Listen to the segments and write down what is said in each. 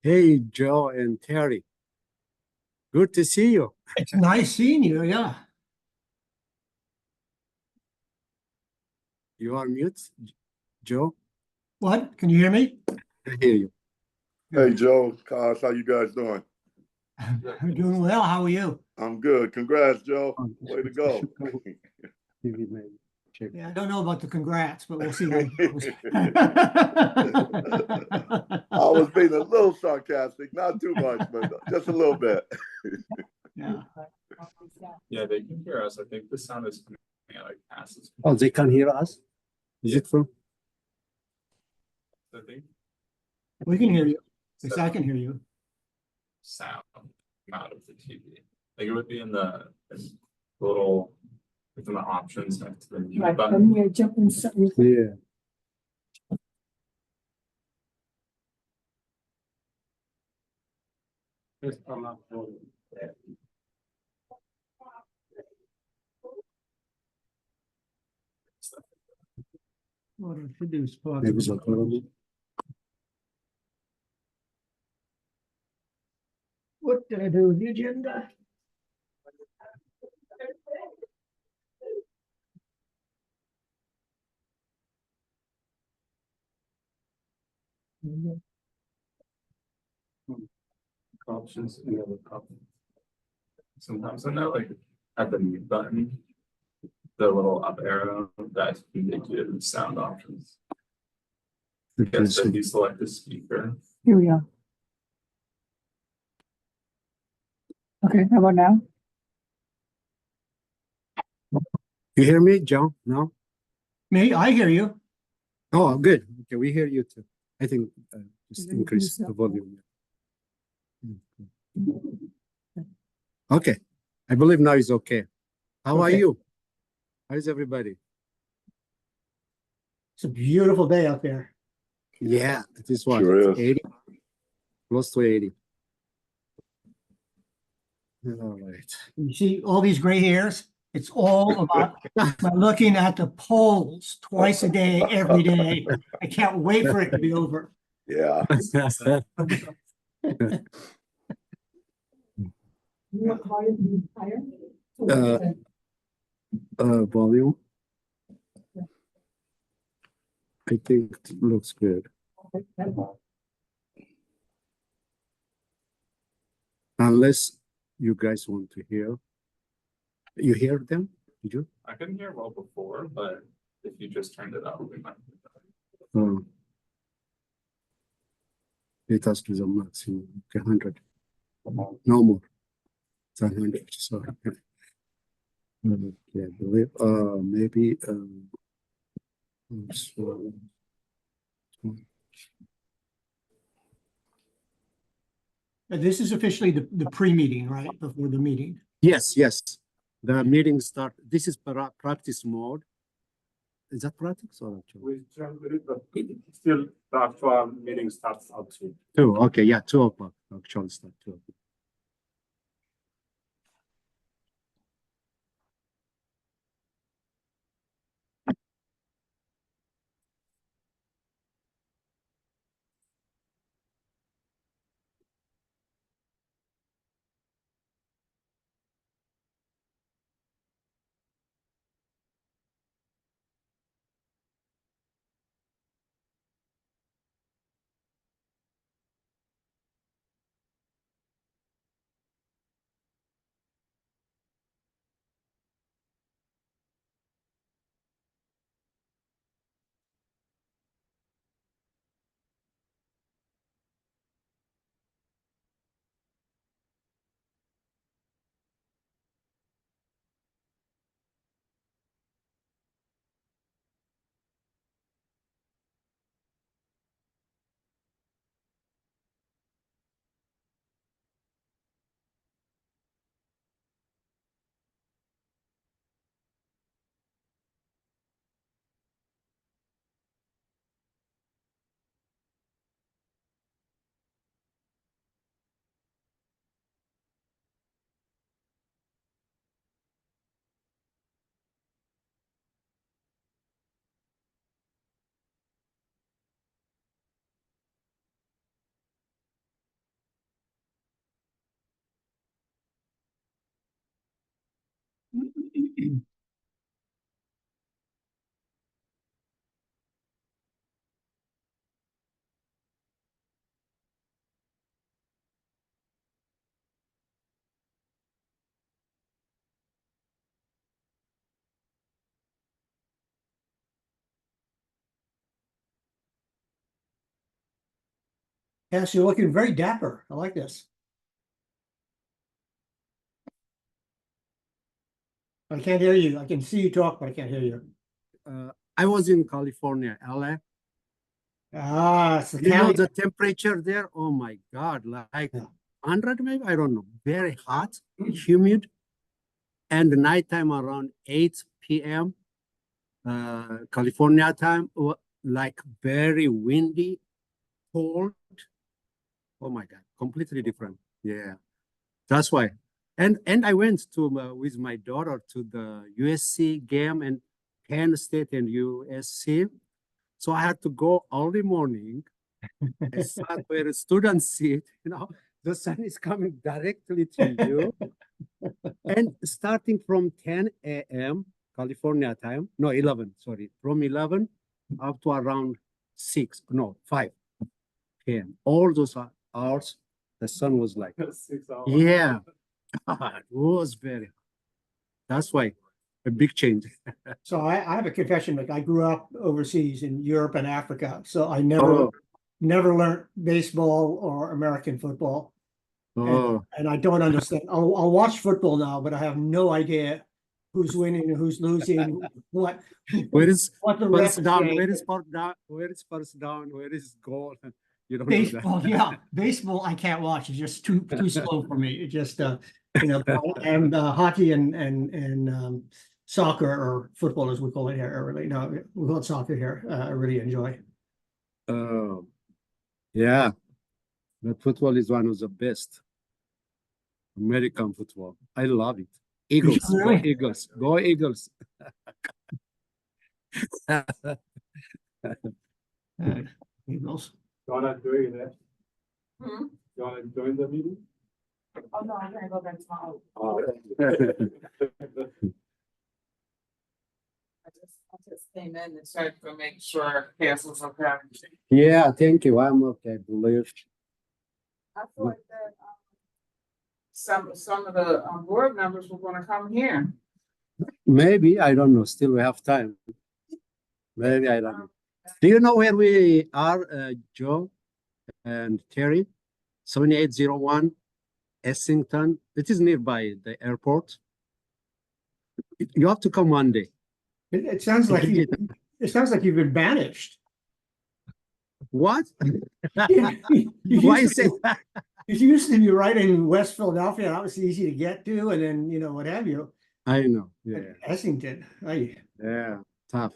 Hey, Joe and Terry. Good to see you. It's nice seeing you, yeah. You are mute, Joe? What? Can you hear me? I hear you. Hey, Joe, Cos, how you guys doing? I'm doing well. How are you? I'm good. Congrats, Joe. Way to go. Yeah, I don't know about the congrats, but we'll see how it goes. I was being a little sarcastic, not too much, but just a little bit. Yeah. Yeah, they can hear us. I think the sound is coming out like passes. Oh, they can hear us? Is it from? I think We can hear you. Yes, I can hear you. sound out of the TV. Like it would be in the little within the options next to the mute Right, button. and you're jumping something. Yeah. What I should do is pause. Maybe it's not. What did I do with the agenda? Options and the other options. Sometimes I know like at the mute button, the little up arrow that can make you the sound options. Yes, if you select the speaker. Here we go. Okay, how about now? You hear me, Joe? No? Me? I hear you. Oh, good. Okay, we hear you too. I think just You're gonna increase use the that volume. Okay. I believe now is okay. How are Okay. you? How is everybody? It's a beautiful day out there. Yeah, it is what? Sure is. 80? Close to 80. All right. You see all these gray hairs? It's all about by looking at the polls twice a day, every day. I can't wait for it to be over. Yeah. You want volume higher? Volume. I think it looks good. Unless you guys want to hear. You hear them? Did you? I couldn't hear well before, but if you just turned it up, we might be better. Let us do the maximum. Okay, 100. No more. It's 100. Sorry. Okay, I believe maybe so, This is officially the pre-meeting, right? Before the meeting. yes, yes. The meeting start. This is practice mode. Is that practice or actually? Still, the actual meeting starts at 2. 2. Okay, yeah, 2 o'clock. Actually start 2 o'clock. Yes, you're looking very dapper. I like this. I can't hear you. I can see you talk, but I can't hear you. I was in California, LA. Ah, it's the You know county. the temperature there? Oh my God, like Yeah. 100 maybe? I don't know. Very hot, humid. And the nighttime around 8 p.m. California time, like very windy, cold. Oh my God, completely different. Yeah, that's why. And I went to with my daughter to the USC game and Penn State and USC. So I had to go early morning. I sat where the students sit, the sun is coming directly to you. And starting from 10 a.m. California time, no, 11, sorry, from 11 up to around 5 p.m. All those hours, the sun was like, 6 hours. yeah, it was very, that's why a big change. So I have a confession. Like I grew up overseas in Europe and Africa, so I never learned baseball or American football. Oh, And I don't understand. I'll watch football now, but I have no idea who's winning and who's losing, what where is what the ref first is down? saying. Where is first down? Where is first down? Where is goal? You don't know that. Baseball, yeah, baseball I can't watch. It's just too slow for me. It just and hockey and soccer or football as we call it here. I really no, we call it soccer here. I really enjoy. Oh, yeah. But football is one of the best. American football. I love it. Eagles, go Really? Eagles, go Eagles. Eagles. Donna doing that. Hmm? Donna join the meeting? Oh, no, I'm gonna go back tomorrow. Oh. I just came in to check to make sure Cass was okay. Yeah, thank you. I'm okay, I believe. I thought that some of the board members were gonna come here. Maybe, I don't know. Still we have time. Maybe, I don't know. Do you know where we are, Joe and Terry? 7801 Essington. It is nearby the airport. You have to come one day. It sounds like it sounds like you've been banished. What? You Why used say to- that? It used to be right in West Philadelphia, and that was easy to get to, and then what have you. I know. Yeah. Essington. Yeah. Tough.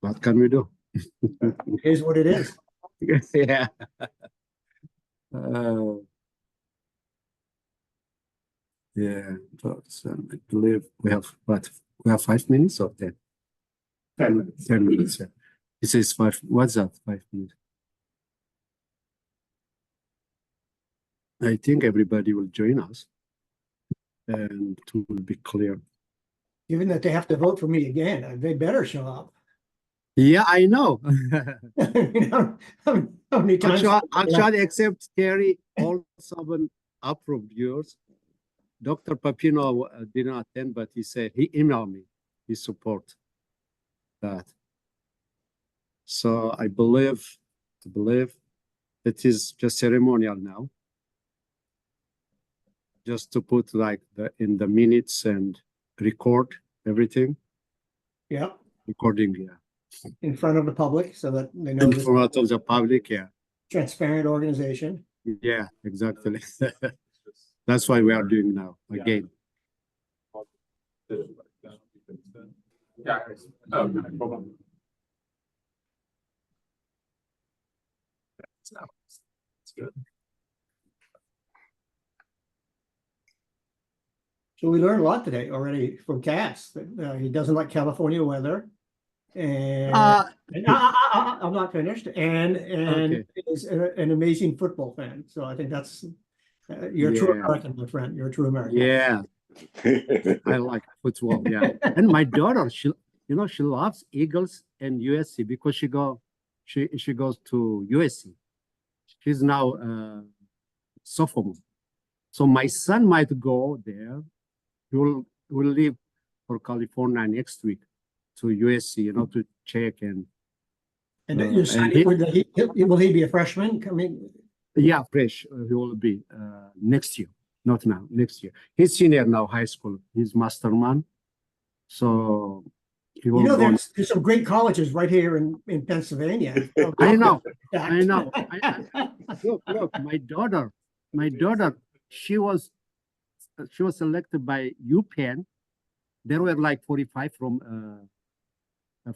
What can we do? It is what it is. Yeah. Uh, yeah. So, I believe we have what? We have 5 minutes or 10? 10 minutes. 10 minutes. Yeah. It says 5. What's that? 5 minutes. I think everybody will join us, and it will be clear. Given that they have to vote for me again, they better show up. Yeah, I know. How many times? Actually, except Terry, all 7 approved yours. Dr. Papino did not attend, but he said he emailed me. He support that. So I believe it is just ceremonial now. Just to put like in the minutes and record everything. Yeah, Recording, yeah. in front of the public so that they know In this front of the public, yeah. transparent organization. Yeah, exactly. That's why we are doing now again. Yeah. Oh, no problem. It's good. So we learned a lot today already from Cass. That he doesn't like California weather, and, I'm not finished. And Okay. is an amazing football fan. So I think that's you're a true Yeah. American, my friend. You're a true American. Yeah, I like football, yeah. And my daughter, she loves Eagles and USC because she goes to USC. She's now sophomore. So my son might go there. Will leave for California next week to USC, to check and Your son, will he be a freshman coming? yeah, fresh. He will be next year, not now, next year. He's senior now, high school. He's masterman. So he will go. There's some great colleges right here in Pennsylvania. I know. Look, my daughter, she was selected by UPenn. There were like 45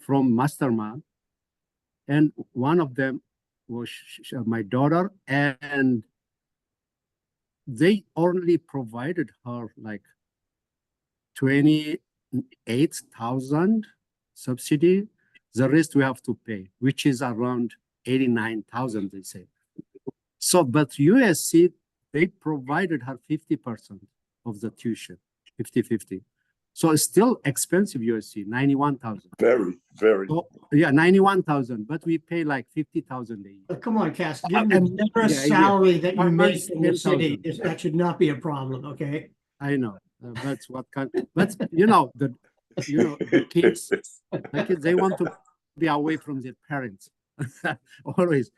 from masterman, and one of them was my daughter, and they only provided her like 28,000 subsidy. The rest we have to pay, which is around 89,000, they say. So, but USC, they provided her 50% of the tuition, 50-50. So it's still expensive, USC, 91,000. Very, very. So, yeah, 91,000, but we pay like 50,000 a year. Come on, Cass, given the generous salary that you make in the city, 10,000. that should not be a problem, okay? I know, that's what kind. But the kids, they want to be away from their parents. Always,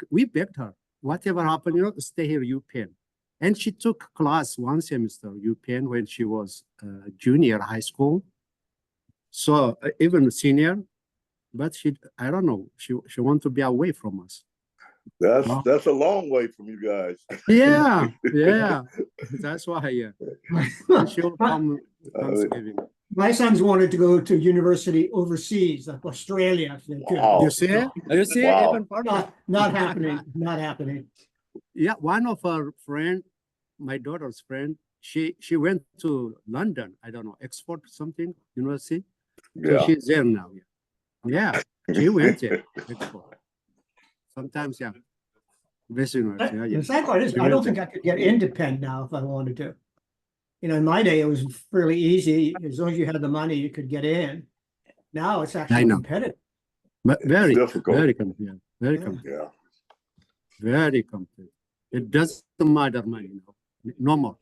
we begged her. Whatever happened, stay here, UPenn. And she took class one semester, UPenn, when she was junior high school. So even senior, but I don't know, she wants to be away from us. That's a long way from you guys. Yeah, that's why. Yeah, she'll come Thanksgiving. My sons wanted to go to university overseas, like Australia. If they could. Wow. You see? You see? Wow. Even Not happening. Not happening. Yeah, one of our friend, my daughter's friend, she went to London. I don't know, Oxford something university. So Yeah. she's there now. Yeah, she went there. Oxford. Sometimes, yeah. Best university. Yeah, The sad part is, I don't think I could get into Penn now if I wanted to. In my day, it was fairly easy. As long as you had the money, you could get in. Now it's actually competitive. But very difficult. Very competitive. Very competitive. Yeah. Very competitive. It doesn't matter money now. No more.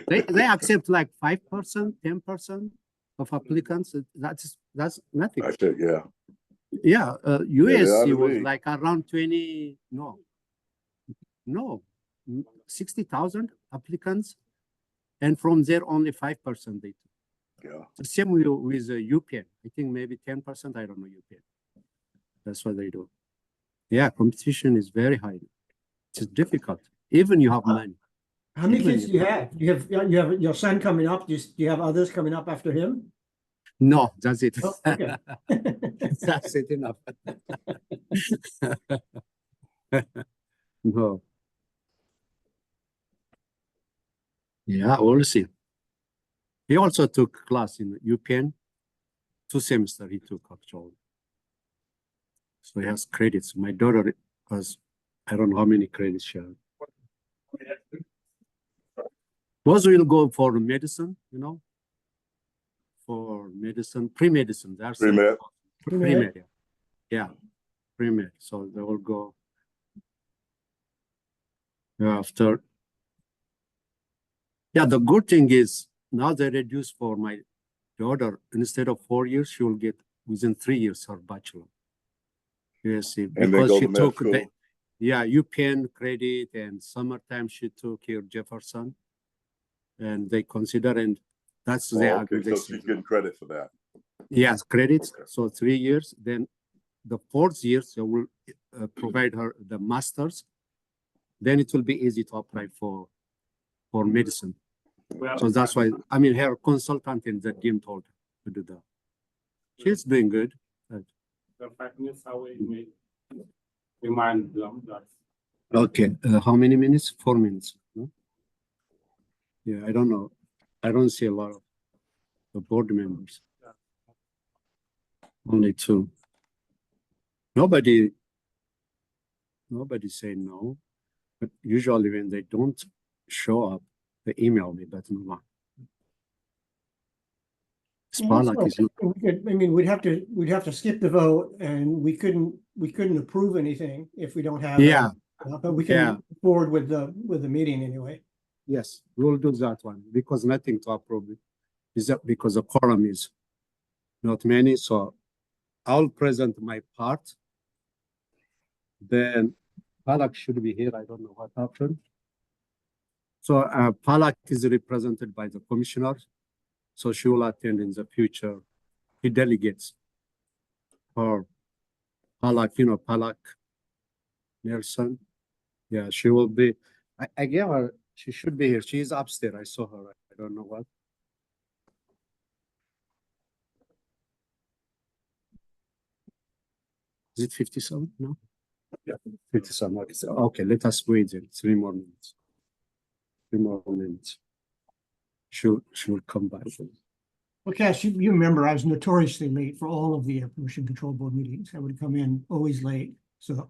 they accept like 5%, 10% of applicants. That's nothing. That's it. Yeah. Yeah, USC was league. like around 60,000 applicants, and from there only 5% they took. Yeah. The same with UPenn. I think maybe 10%. I don't know UPenn. That's what they do. Yeah, competition is very high. It's difficult. Even you have money. How many kids do you have? You have your son coming up. Do you have others coming up after him? No, that's it. Oh, okay. That's it enough. No. Yeah, we'll see. He also took class in UPenn. 2 semesters he took actually. So he has credits. My daughter has, I don't know how many credits she has. Those will go for medicine, for medicine, pre-medicine. That's Pre-med. Pre-med, yeah, pre-med. So they will go after. Yeah, the good thing is now they reduce for my daughter, instead of 4 years, she will get within 3 years her bachelor. Yes, because she took UPenn credit, and summertime she took here Jefferson, and they consider, and that's the okay. So she's getting credit for that. Yes, credits. Okay. So 3 years. Then the 4th year, they will provide her the master's. Then it will be easy to apply for medicine. So that's why, her consultant in the dean told her to do that. She's doing good. The 5 minutes away, we remind them that. Okay, how many minutes? 4 minutes. No? Yeah, I don't know. I don't see a lot of the board members. Only 2. Nobody say no, but usually when they don't show up, They email me, but no one. Yeah, Spalak is not. we could, I mean, we'd have to skip the vote and we couldn't approve anything if we don't have. Yeah, But we Yeah. can move forward with the meeting anyway. yes, we'll do that one because nothing to approve it. Is that because the quorum is not many, so I'll present my part. Then Palak should be here. I don't know what happened. So Palak is represented by the commissioner, so she will attend in the future. He delegates her Palak, Palak Nelson. Yeah, she will be. I gave her. She should be here. She is upstairs. I saw her. I don't know what. Is it 57? No? Yeah, 57. Okay, okay, let us wait then. 3 more minutes. 3 more minutes. She'll come back. Well, Cass, you remember I was notoriously late for all of the Air Pollution Control Board meetings. I would come in always late, so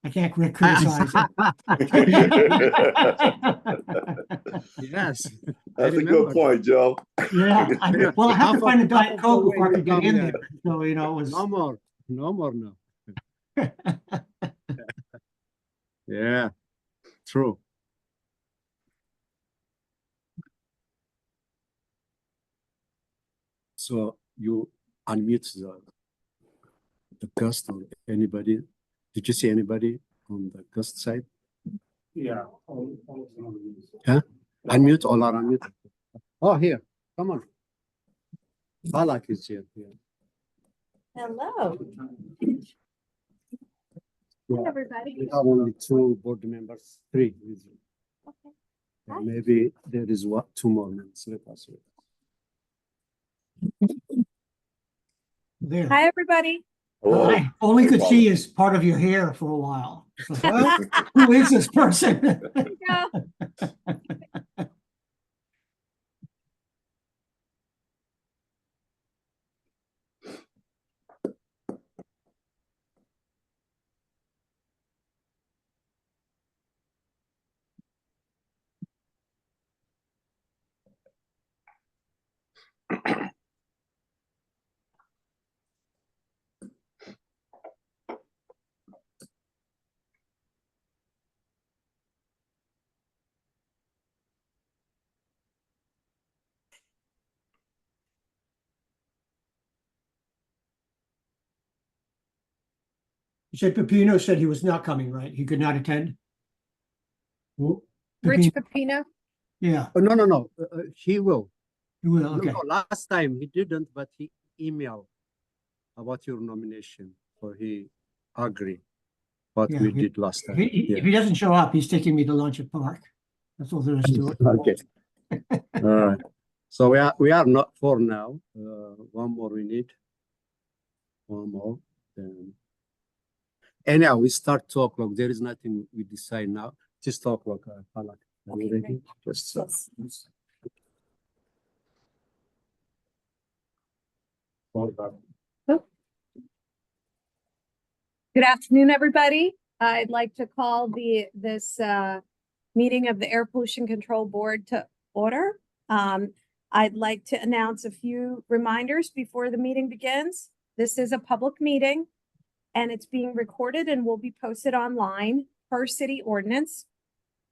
I can't criticize it. Yes. That's a good point, Joe. Yeah, well, I have to find a Diet half of Coke the before I way could get come in there. there. So, it was. No more. No more now. Yeah, true. So you unmute the guest or anybody? Did you see anybody on the guest side? Yeah. All of them. Huh? Unmute, all are unmute. Oh, here, come on. Balak is here. Hello, Yeah. everybody. We have only 2 board members, 3. Okay. And maybe there is 2 more minutes. Let us wait. There. Hi, everybody. Hello. I only could see as part of your hair for a while. It's like, well, who is this person? Yeah. You said Pepino said he was not coming, right? He could not attend? Rich Pepino- Pepino. Yeah, Oh, no. He will. he will, No, okay. no, last time he didn't, but he emailed about your nomination. So he agreed what Yeah, we he- did last time. If he doesn't show up, he's taking me to lunch at Park. That's all there is to it. Okay. All right. So we are not 4 now. 1 more we need. 1 more. Then. Anyhow, we start 2 o'clock. There is nothing we decide now. Just 2 o'clock. Palak. Are you Okay, ready? Just. Yes. Good afternoon, everybody. I'd like to call this meeting of the Air Pollution Control Board to order. I'd like to announce a few reminders before the meeting begins. This is a public meeting and it's being recorded and will be posted online per city ordinance.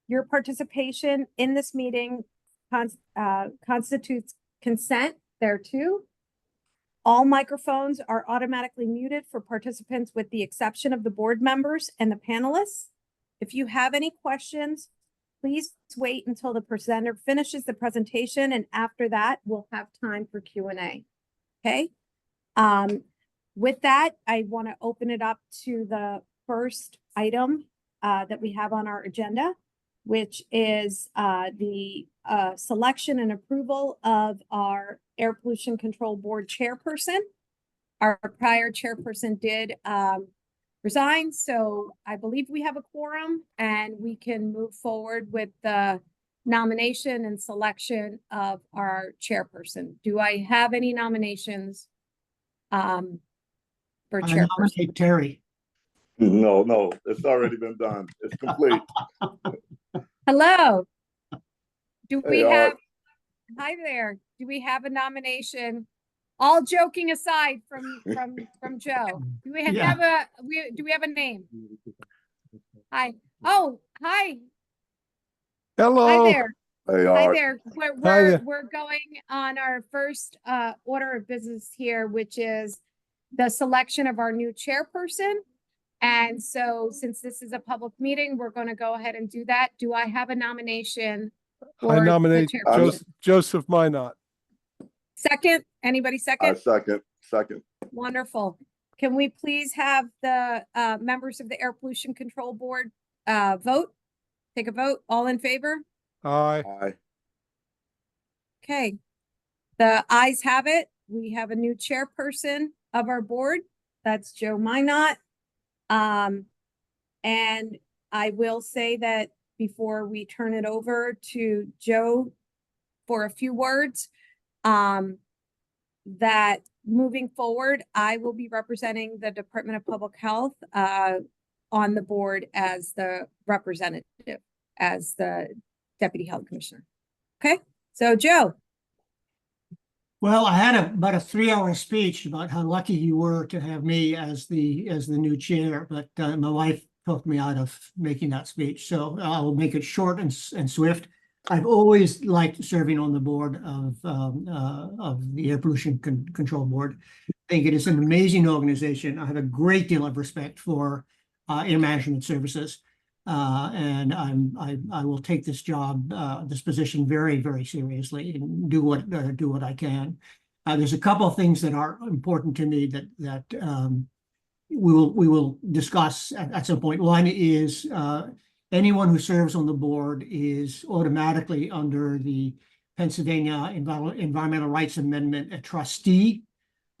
Your participation in this meeting constitutes consent thereto. All microphones are automatically muted for participants with the exception of the board members and the panelists. If you have any questions, please wait until the presenter finishes the presentation, and after that, we'll have time for Q&A. Okay? With that, I want to open it up to the first item that we have on our agenda, which is the selection and approval of our Air Pollution Control Board chairperson. Our prior chairperson did resign, so I believe we have a quorum and we can move forward with the nomination and selection of our chairperson. Do I have any nominations for I chairperson? nominate Terry. No, it's already been done. It's complete. Hello. Do Hey, we have, Art. hi there, do we have a nomination? All joking aside from Joe, do we Yeah. have do we have a name? Hi, oh, hi, Hello. there. Hey, Hi Art. there. Hi there. We're going on our first order of business here, which is the selection of our new chairperson. And so since this is a public meeting, we're going to go ahead and do that. Do I have a nomination? I for the nominate chairperson? Joseph Minot. Second, anybody I second? second. Wonderful. Can we please have the members of the Air Pollution Control Board vote? Take a vote. All in favor? Aye. Aye. Okay. The ayes have it. We have a new chairperson of our board. That's Joe Minot. And I will say that before we turn it over to Joe for a few words, that moving forward, I will be representing the Department of Public Health on the board as the representative, as the Deputy Health Commissioner. Okay, so Joe. Well, I had about a 3-hour speech about how lucky you were to have me as the new chair, but my wife talked me out of making that speech, so I will make it short and swift. I've always liked serving on the board of the Air Pollution Control Board. I think it is an amazing organization. I have a great deal of respect for air management services, and I will take this job, this position, very, very seriously and do what I can. There's a couple of things that are important to me that we will discuss at some point. One is anyone who serves on the board is automatically under the Pennsylvania Environmental Rights Amendment a trustee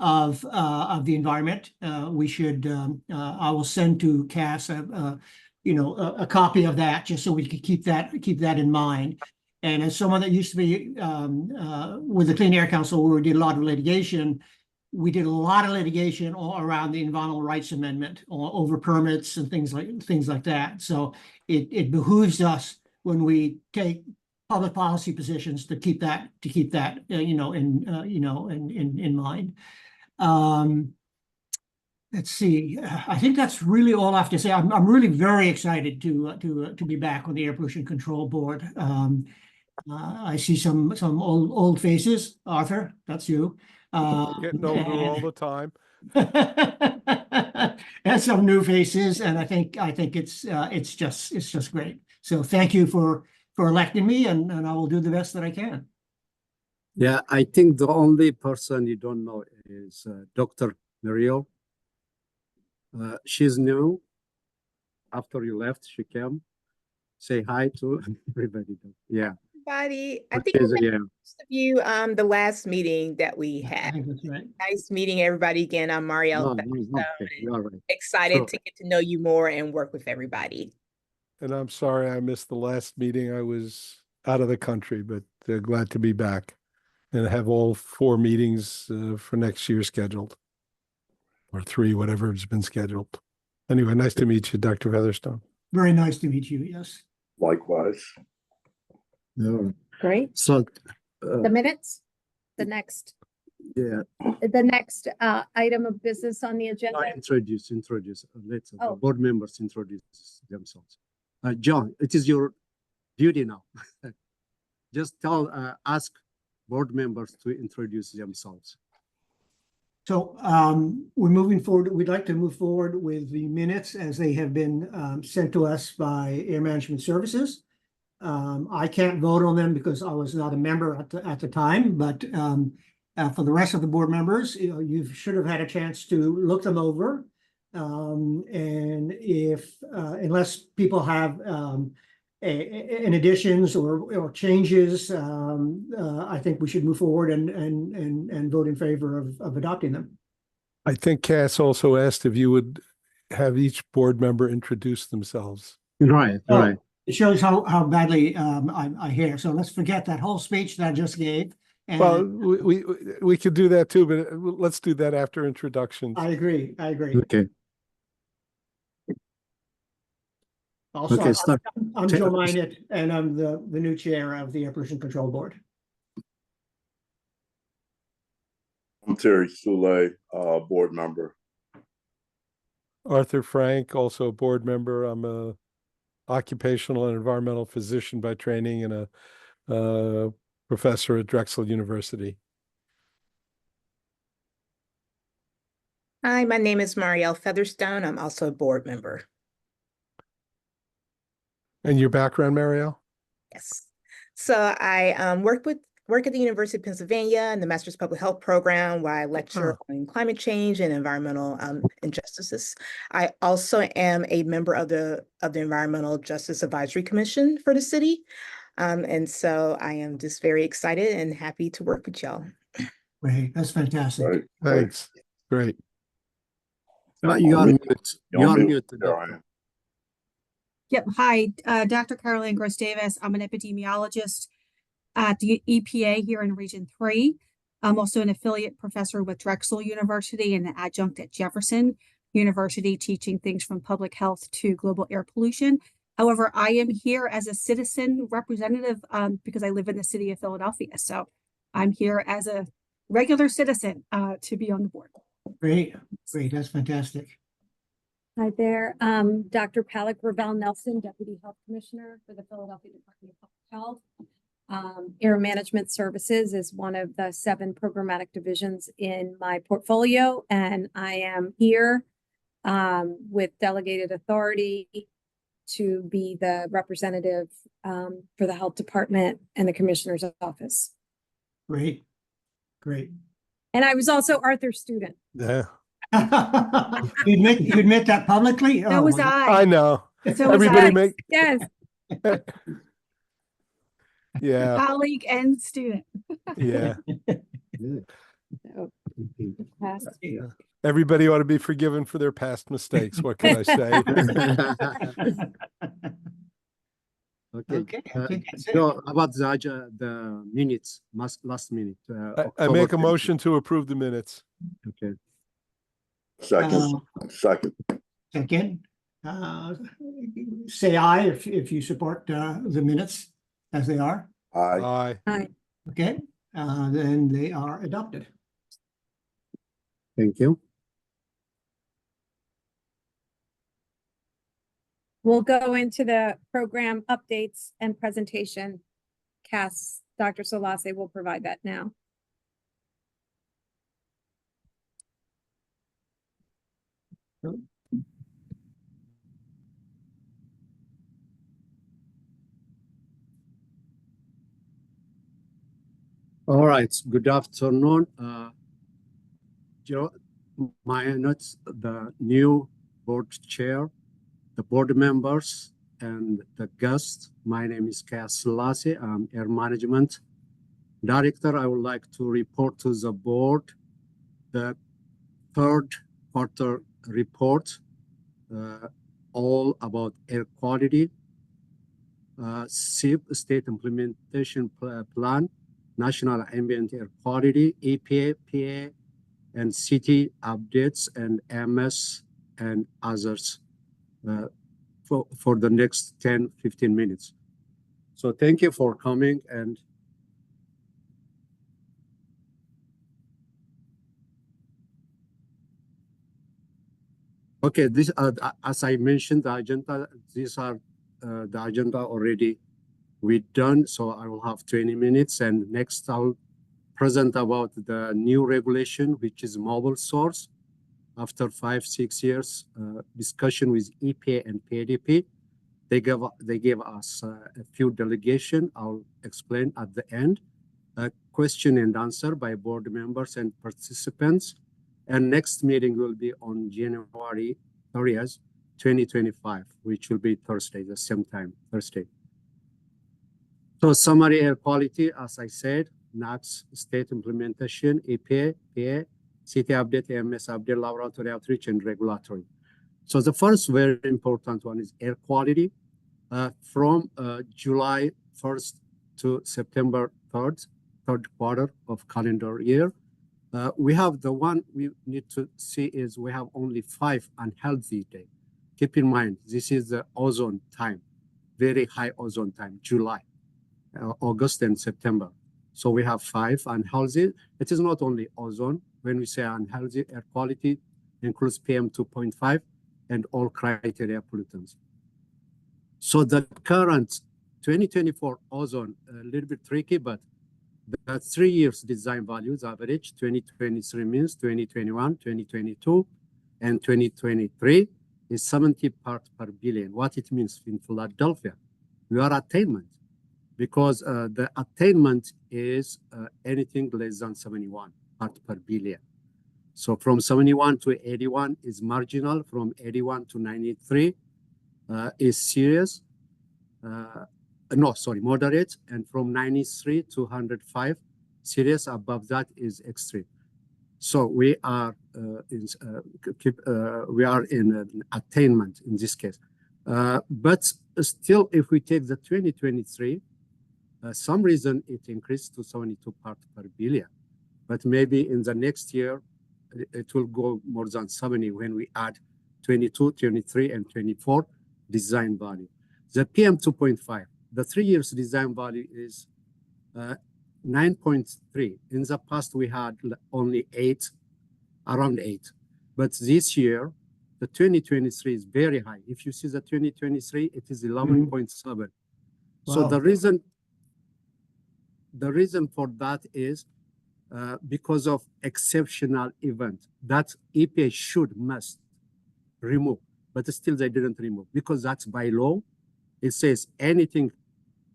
of the environment. We should I will send to Cass a copy of that just so we can keep that in mind. And as someone that used to be with the Clean Air Council, where we did a lot of litigation, we did a lot of litigation all around the Environmental Rights Amendment over permits and things like that. So it behooves us when we take public policy positions to keep that in mind. Let's see. I think that's really all I have to say. I'm really very excited to be back on the Air Pollution Control Board. I see some old faces. Arthur, that's you. Getting older all the time. And some new faces, and I think it's just great. So thank you for electing me, and I will do the best that I can. Yeah, I think the only person you don't know is Dr. Muriel. She's new. After you left, she came. Say hi to everybody. Yeah. Everybody, I But think I she's- met yeah. most of you the last meeting that we I had. think that's right. Nice meeting everybody again. I'm Marielle. No, Featherstone, okay, and you are right. excited Sure. to get to know you more and work with everybody. And I'm sorry I missed the last meeting. I was out of the country, but glad to be back and have all 4 meetings for next year scheduled, or 3, whatever has been scheduled. Anyway, nice to meet you, Dr. Featherstone. Very nice to meet you. Yes. Likewise. Yeah. Great. So, The minutes, the next yeah, item of business on the agenda. introduce. Let the Oh. board members introduce themselves. John, it is your duty now. Just ask board members to introduce themselves. So we're moving forward. We'd like to move forward with the minutes as they have been sent to us by Air Management Services. I can't vote on them because I was not a member at the time, but for the rest of the board members, you should have had a chance to look them over. And if unless people have in additions or changes, I think we should move forward and vote in favor of adopting them. I think Cass also asked if you would have each board member introduce themselves. Right, Oh, right. It shows how badly I hear. So let's forget that whole speech that I just gave. And Well, we could do that too, but let's do that after introductions. I agree. Okay. Also, Okay, start. I'm Ta- Joe Minot, and I'm the new chair of the Air Pollution Control Board. I'm Terry Soule, board member. Arthur Frank, also a board member. I'm a occupational and environmental physician by training and a professor at Drexel University. Hi, my name is Marielle Featherstone. I'm also a board member. And your background, Marielle? Yes. So I work at the University of Pennsylvania in the Master's Public Health program, where I lecture on climate change and environmental injustices. I also am a member of the Environmental Justice Advisory Commission for the city. And so I am just very excited and happy to work with y'all. Great, that's fantastic. Right. Thanks. Great. You are mute. You are mute. Caroline. Yep. Hi, Dr. Caroline Gross Davis. I'm an epidemiologist at the EPA here in Region 3. I'm also an affiliate professor with Drexel University and an adjunct at Jefferson University, teaching things from public health to global air pollution. However, I am here as a citizen representative because I live in the city of Philadelphia. So I'm here as a regular citizen to be on the board. Great, that's fantastic. Hi there, Dr. Palak Ravel Nelson, Deputy Health Commissioner for the Philadelphia Department of Public Health. Air Management Services is one of the 7 programmatic divisions in my portfolio, and I am here with delegated authority to be the representative for the Health Department and the Commissioner's Office. Great. And I was also Arthur's student. Yeah. You admit that publicly? That was I know. So was Everybody I. make Yes, yeah. Colleague and student. Yeah. so, pass. Everybody ought to be forgiven for their past mistakes. What can I say? Okay, I think that's it. So about the minutes, last minute. I October make a 20. motion to approve the minutes. Okay. Second. Second, say aye if you support the minutes as they are. Aye. Aye. Okay, then they are adopted. Thank you. We'll go into the program updates and presentation. Cass, Dr. Solase will provide that now. All right. Good afternoon. Joe, my notes, the new board chair, the board members, and the guests. My name is Cass Lassie. I'm Air Management Director. I would like to report to the board the third quarter report, all about air quality, SIP, State Implementation Plan, National Ambient Air Quality, EPA, PA, and city updates, and MS and others for the next 10-15 minutes. So thank you for coming. And okay, this as I mentioned, the agenda, these are the agenda already we done. So I will have 20 minutes, and next I'll present about the new regulation, which is mobile source. After 5-6 years discussion with EPA and PADP, they gave us a few delegation. I'll explain at the end. A question and answer by board members and participants. And next meeting will be on January 30th, 2025, which will be Thursday, the same time, Thursday. So summary air quality, as I said, NAAQS state implementation, EPA, PA, city update, AMS update, laboratory outreach, and regulatory. So the first very important one is air quality. From July 1st to September 3rd, third quarter of calendar year, we have the one we need to see is we have only 5 unhealthy days. keep in mind, this is the ozone time, very high ozone time, July, August and September. So we have 5 unhealthy. It is not only ozone. When we say unhealthy air quality, includes PM 2.5 and all criteria pollutants. So the current 2024 ozone, a little bit tricky, but the 3 years design values average 2023 means 2021, 2022, and 2023 is 70 parts per billion. What it means in Philadelphia, we are attainment because the attainment is anything less than 71 parts per billion. So from 71 to 81 is marginal. From 81 to 93 is serious. Moderate. And from 93 to 105, serious. Above that is extreme. So we are in attainment in this case. But still, if we take the 2023, some reason it increased to 72 parts per billion. But maybe in the next year, it will go more than 70 when we add 22, 23, and 24 design value. The PM 2.5, the 3 years design value is 9.3. In the past, we had only 8, around 8. But this year, the 2023 is very high. If you see the 2023, it is 11.7. Wow. So the reason for that is because of exceptional event that EPA must remove, but still they didn't remove because that's by law. It says anything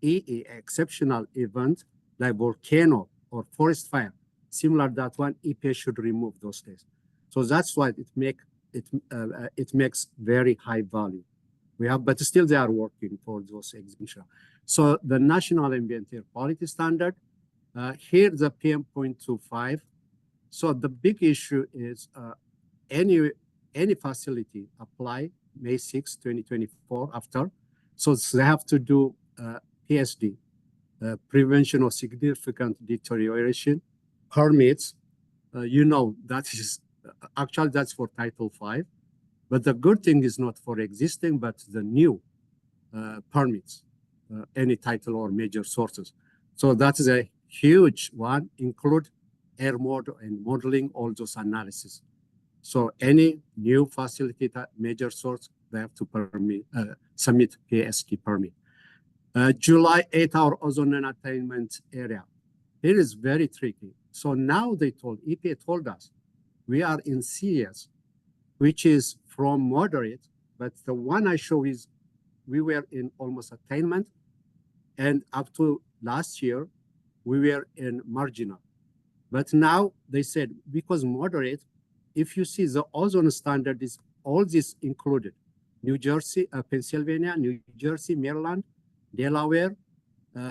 exceptional event like volcano or forest fire, similar to that one, EPA should remove those days. So that's why it makes very high value. We have, but still they are working for those exemptions. So the National Ambient Air Quality Standard, here the PM 0.25. So the big issue is any facility apply May 6, 2024 after. So they have to do PSD, prevention of significant deterioration, permits. That is, actually that's for Title 5. But the good thing is not for existing, but the new permits, any title or major sources. So that is a huge one, include air model and modeling all those analysis. So any new facility, major source, they have to submit PSD permit. July 8-hour ozone non-attainment area. It is very tricky. So now EPA told us, we are in serious, which is from moderate, but the one I show is we were in almost attainment, and up to last year, we were in marginal. But now they said, because moderate, if you see the ozone standard is all this included, New Jersey, Pennsylvania, New Jersey, Maryland, Delaware,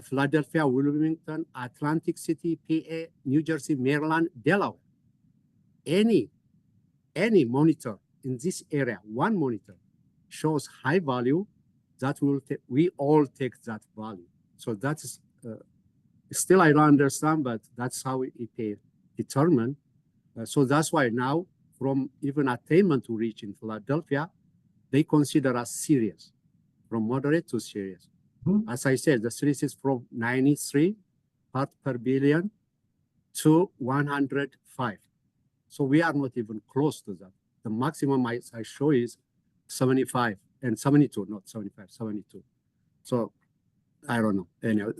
Philadelphia, Wilmington, Atlantic City, PA, New Jersey, Maryland, Delaware. Any monitor in this area, one monitor, shows high value, that we all take that value. So that is, still I don't understand, but that's how EPA determine. So that's why now, from even attainment to reach in Philadelphia, they consider us serious, from moderate to serious. As I said, the series is from 93 parts per billion to 105. So we are not even close to that. The maximum I show is 75 and 72, not 75, 72. So I don't know. Anyway,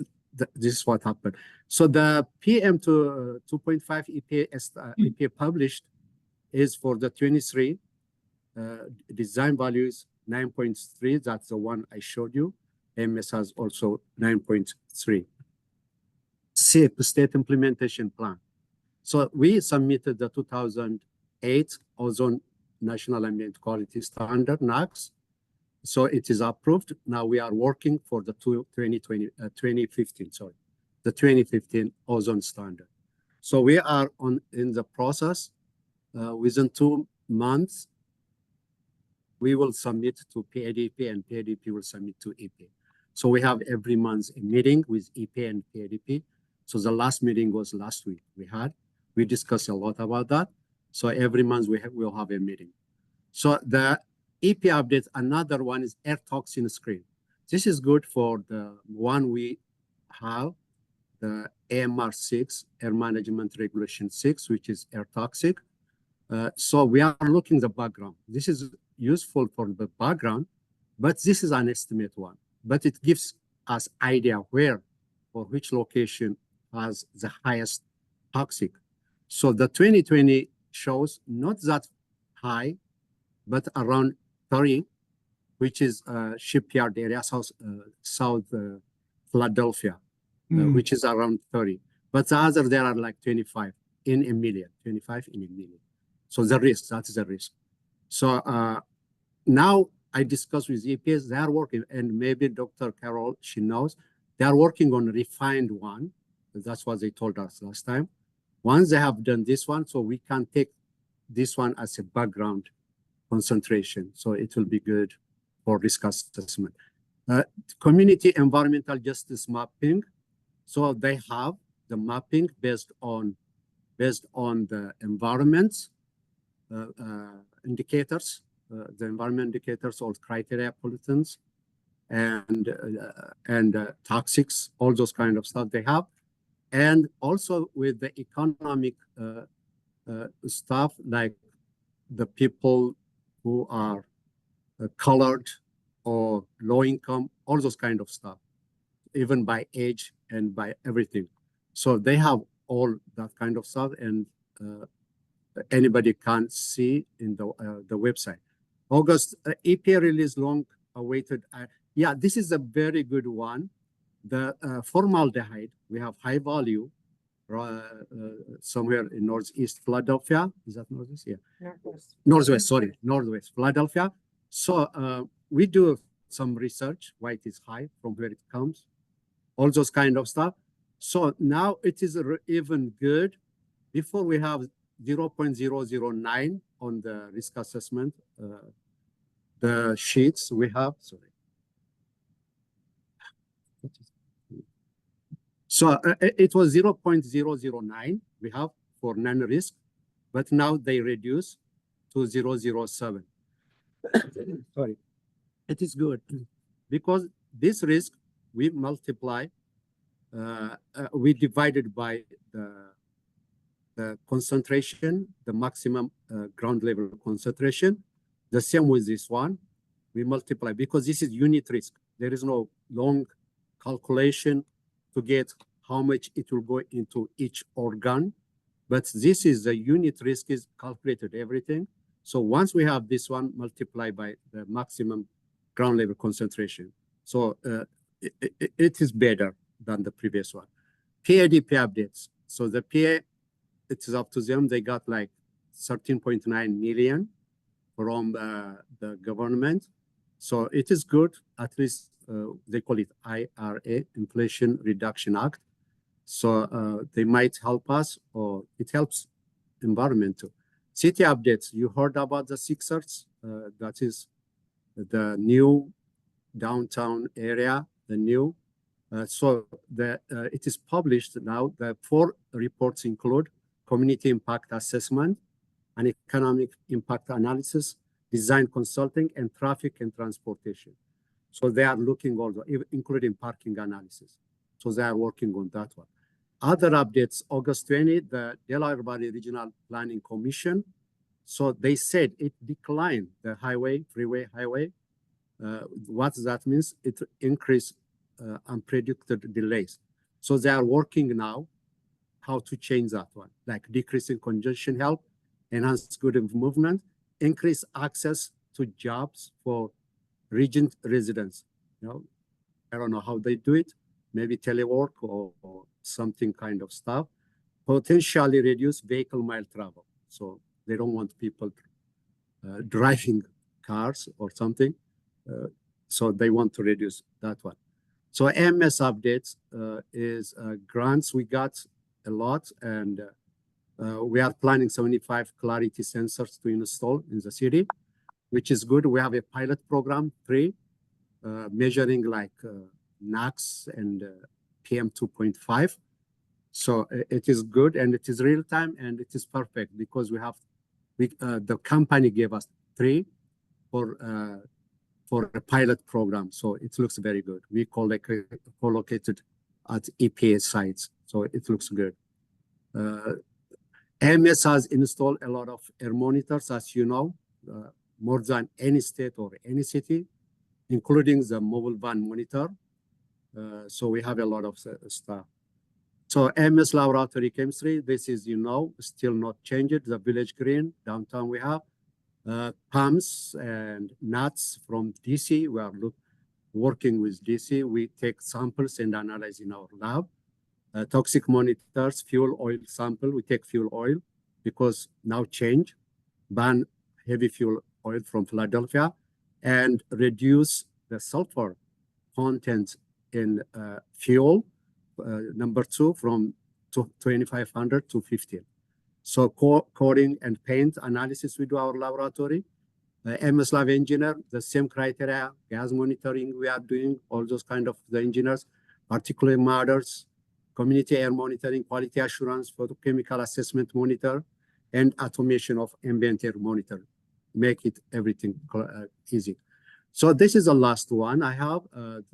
this is what happened. So the PM 2.5 EPA published is for the 23 design values 9.3. That's the one I showed you. MS has also 9.3. SIP, State Implementation Plan. So we submitted the 2008 Ozone National Ambient Quality Standard, NAAQS. So it is approved. Now we are working for the 2015 ozone standard. So we are in the process. Within 2 months, we will submit to PADP and PADP will submit to EPA. So we have every month a meeting with EPA and PADP. So the last meeting was last week we discussed a lot about that. So every month we'll have a meeting. So EPA updates, another one is air toxin screen. This is good for the one we have, the AMR 6, Air Management Regulation 6, which is air toxic. So we are looking the background. This is useful for the background, but this is an estimate one. But it gives us idea where or which location has the highest toxic. So the 2020 shows not that high, but around 30, which is shipyard area, South Philadelphia, which is around 30. But the other there are like 25 in a million, 25 in a million. So the risk, that is the risk. So now I discussed with EPAs, they are working, and maybe Dr. Carol, she knows, they are working on a refined one. That's what they told us last time. Once they have done this one, so we can take this one as a background concentration. So it will be good for risk assessment. Community environmental justice mapping. So they have the mapping based on the environment indicators, the environment indicators, all criteria, pollutants, and toxics, all those kind of stuff they have. And also with the economic stuff, like the people who are colored or low income, all those kind of stuff, even by age and by everything. So they have all that kind of stuff, and anybody can see in the website. August, EPA released long-awaited. Yeah, this is a very good one. The formaldehyde, we have high value somewhere in Northeast Philadelphia. Is that Northeast? Yeah. Northwest Philadelphia. So we do some research why it is high, from where it comes, all those kind of stuff. So now it is even good. Before we have 0.009 on the risk assessment, the sheets we have, sorry. So it was 0.009 we have for non-risk, but now they reduce to 0.007. Sorry, it is good because this risk we multiply, we divided by the concentration, the maximum ground level concentration. The same with this one, we multiply because this is unit risk. There is no long calculation to get how much it will go into each organ, but this is the unit risk is calculated everything. So once we have this one multiplied by the maximum ground level concentration, so it is better than the previous one. PADP updates. So the PA, it is up to them. They got like 13.9 million from the government. So it is good, at least they call it IRA, Inflation Reduction Act. So they might help us, or it helps environment too. City updates, you heard about the Sixers, that is the new downtown area, the new. So it is published now. The 4 reports include community impact assessment, and economic impact analysis, design consulting, and traffic and transportation. So they are looking also, including parking analysis. So they are working on that one. Other updates, August 20, the Delaware Valley Regional Planning Commission. So they said it declined the freeway highway. What that means, it increased unpredicted delays. So they are working now how to change that one, like decreasing congestion help, enhance good movement, increase access to jobs for region residents. You know, I don't know how they do it, maybe telework or something kind of stuff. Potentially reduce vehicle mile travel. So they don't want people driving cars or something. So they want to reduce that one. So MS updates is grants. We got a lot, and we are planning 75 clarity sensors to install in the city, which is good. We have a pilot program, 3, measuring like NOx and PM 2.5. So it is good, and it is real time, and it is perfect because we have, the company gave us 3 for a pilot program. So it looks very good. We co-located at EPA sites, so it looks good. AMS has installed a lot of air monitors, as you know, more than any state or any city, including the mobile van monitor. So we have a lot of stuff. So AMS laboratory chemistry, this is, you know, still not changed. The village green, downtown we have. Pumps and nuts from DC. We are working with DC. We take samples and analyze in our lab. Toxic monitors, fuel oil sample. We take fuel oil because now change, ban heavy fuel oil from Philadelphia and reduce the sulfur content in fuel. Number 2 from 2,500 to 15. So coding and paint analysis we do our laboratory. MS Lab engineer, the same criteria, gas monitoring we are doing, all those kind of the engineers, particulate matters, community air monitoring, quality assurance, photochemical assessment monitor, and automation of ambient air monitor. Make it everything easy. So this is the last one I have.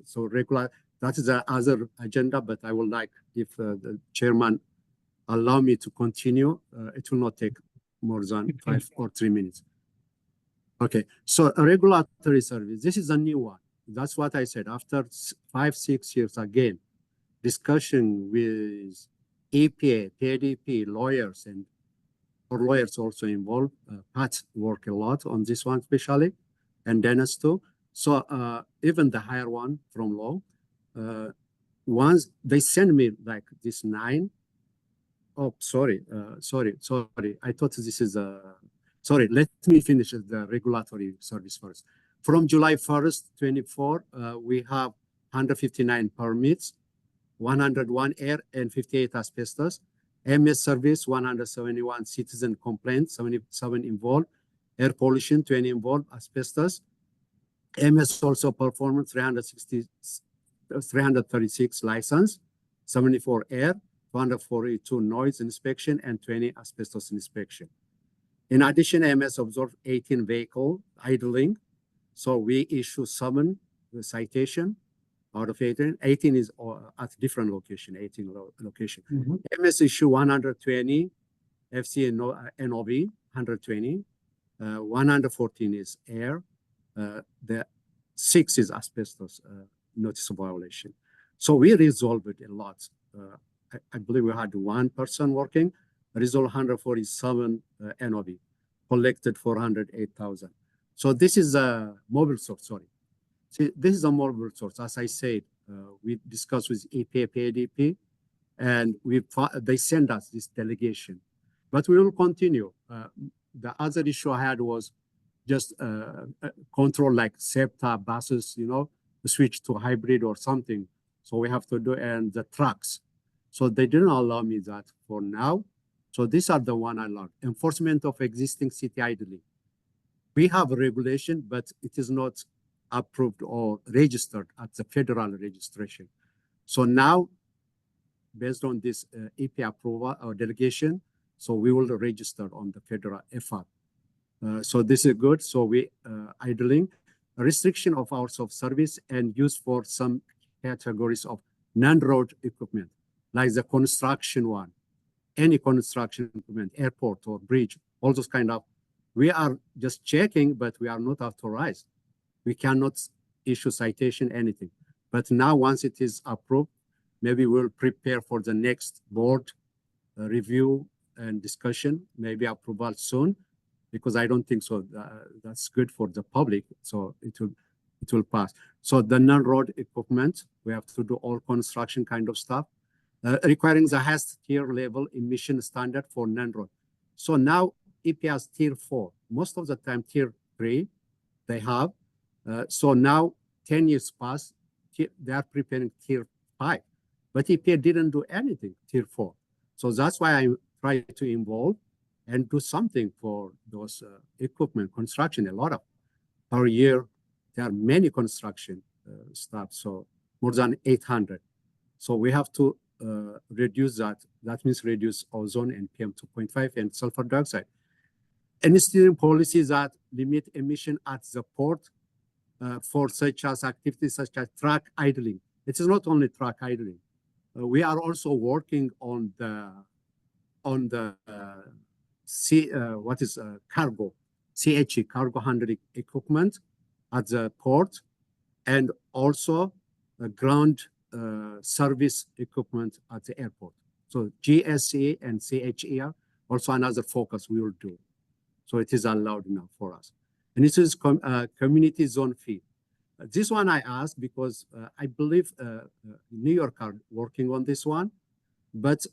So regular, that is the other agenda, but I would like if the chairman allow me to continue. It will not take more than 5 or 3 minutes. Okay, so a regulatory service. This is a new one. That's what I said. After 5-6 years again, discussion with EPA, PDP, lawyers, and our lawyers also involved. Pat work a lot on this one, especially, and Dennis too. So even the higher one from law, once they send me like this 9. Oh, sorry. I thought this is a, sorry, let me finish the regulatory service first. From July 1st, 24, we have 159 permits, 101 air and 58 asbestos. MS service, 171 citizen complaints, 77 involved. Air pollution, 20 involved, asbestos. MS also performed 336 license, 74 air, 242 noise inspection, and 20 asbestos inspection. In addition, MS observed 18 vehicle idling. So we issue summon the citation out of 18. 18 is at different location, 18 location. MS issue 120, FC NOV 120, 114 is air. The 6 is asbestos notice of violation. So we resolved it a lot. I believe we had 1 person working, resolved 147 NOV, collected 408,000. So this is a mobile source, sorry. See, this is a mobile source. As I said, we discussed with EPA, PDP, and they send us this delegation. But we will continue. The other issue I had was just control like SEPTA buses, you know, switch to hybrid or something. So we have to do, and the trucks. So they didn't allow me that for now. So these are the one I learned. Enforcement of existing city idling. We have a regulation, but it is not approved or registered at the federal registration. So now, based on this EPA approval or delegation, so we will register on the federal FR. So this is good. So we idling, restriction of hours of service and use for some categories of non-road equipment, like the construction one, any construction equipment, airport or bridge, all those kind of, we are just checking, but we are not authorized. We cannot issue citation, anything. But now once it is approved, maybe we'll prepare for the next board review and discussion, maybe approval soon, because I don't think so. That's good for the public. So it will pass. So the non-road equipment, we have to do all construction kind of stuff. Requiring the highest tier level emission standard for non-road. So now EPA has tier 4. Most of the time tier 3 they have. So now 10 years passed, they are preparing tier 5. But EPA didn't do anything, tier 4. So that's why I try to involve and do something for those equipment construction, a lot of. Per year, there are many construction stuff, so more than 800. So we have to reduce that. That means reduce ozone and PM 2.5 and sulfur dioxide. instituting policies that limit emission at the port for such as activities such as truck idling. It is not only truck idling. We are also working on the cargo, CHE, cargo handling equipment at the port, and also ground service equipment at the airport. So GSE and CHE are also another focus we will do. So it is allowed now for us. And this is community zone fee. This one I asked because I believe New York are working on this one, but